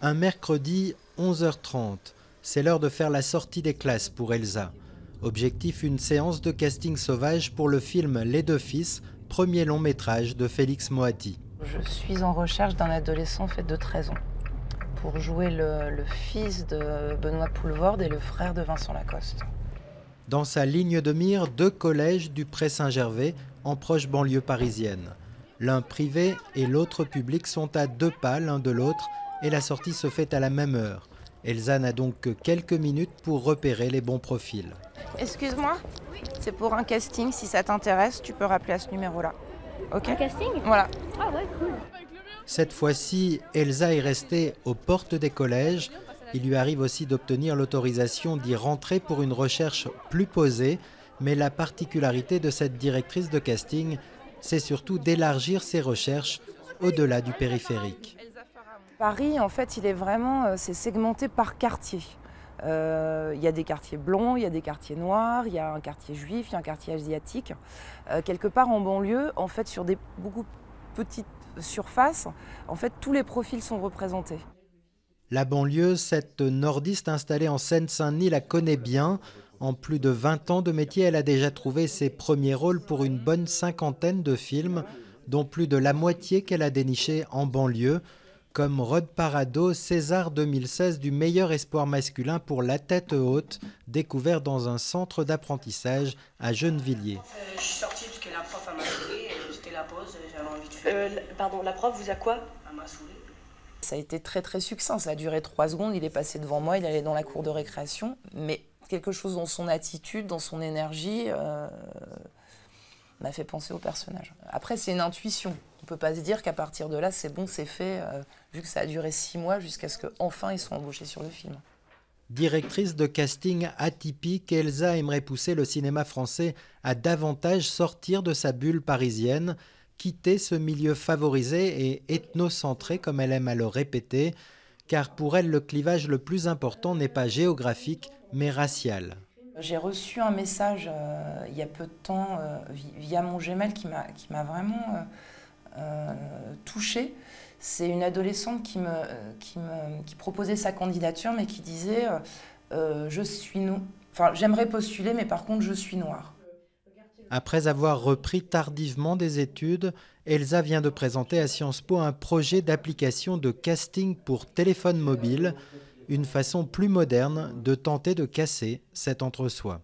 Un mercredi, 11h30. C'est l'heure de faire la sortie des classes pour Elsa. Objectif, une séance de casting sauvage pour le film Les Deux Fils, premier long métrage de Félix Moati. Je suis en recherche d'un adolescent fait de 13 ans pour jouer le fils de Benoît Poulvorde et le frère de Vincent Lacoste. Dans sa ligne de mire, 2 collèges du Pré-Saint-Gervais en proche banlieue parisienne. L'un privé et l'autre public sont à 2 pas l'un de l'autre et la sortie se fait à la même heure. Elsa n'a donc que quelques minutes pour repérer les bons profils. Excuse-moi, c'est pour un casting. Si ça t'intéresse, tu peux rappeler à ce numéro-là. Ok ? Un casting ? Voilà. Ah ouais, cool. Cette fois-ci, Elsa est restée aux portes des collèges. Il lui arrive aussi d'obtenir l'autorisation d'y rentrer pour une recherche plus posée. Mais la particularité de cette directrice de casting, c'est surtout d'élargir ses recherches au-delà du périphérique. Paris, en fait, c'est segmenté par quartier. Il y a des quartiers blonds, il y a des quartiers noirs, il y a un quartier juif, il y a un quartier asiatique. Quelque part en banlieue, en fait, sur des beaucoup petites surfaces, en fait, tous les profils sont représentés. La banlieue, cette nordiste installée en Seine-Saint-Denis la connaît bien. En plus de 20 ans de métier, elle a déjà trouvé ses premiers rôles pour une bonne 50aine de films, dont plus de la moitié qu'elle a déniché en banlieue, comme Rod Parado, César 2016 du meilleur espoir masculin pour La Tête Haute, découvert dans un centre d'apprentissage à Gennevilliers. Je suis sortie parce que la prof m'a saoulé, c'était la pause, j'avais envie de faire. Pardon, la prof vous a quoi ? Elle m'a saoulé. Ça a été très très succinct, ça a duré 3 secondes, il est passé devant moi, il allait dans la cour de récréation, mais quelque chose dans son attitude, dans son énergie, m'a fait penser au personnage. Après, c'est une intuition. On ne peut pas se dire qu'à partir de là, c'est bon, c'est fait, vu que ça a duré 6 mois jusqu'à ce qu'enfin ils soient embauchés sur le film. Directrice de casting atypique, Elsa aimerait pousser le cinéma français à davantage sortir de sa bulle parisienne, quitter ce milieu favorisé et ethnocentré, comme elle aime à le répéter, car pour elle, le clivage le plus important n'est pas géographique, mais racial. J'ai reçu un message il y a peu de temps via mon Gmail qui m'a vraiment touchée. C'est une adolescente qui proposait sa candidature, mais qui disait j'aimerais postuler, mais par contre je suis noire. Après avoir repris tardivement des études, Elsa vient de présenter à Sciences Po un projet d'application de casting pour téléphone mobile, une façon plus moderne de tenter de casser cet entre-soi.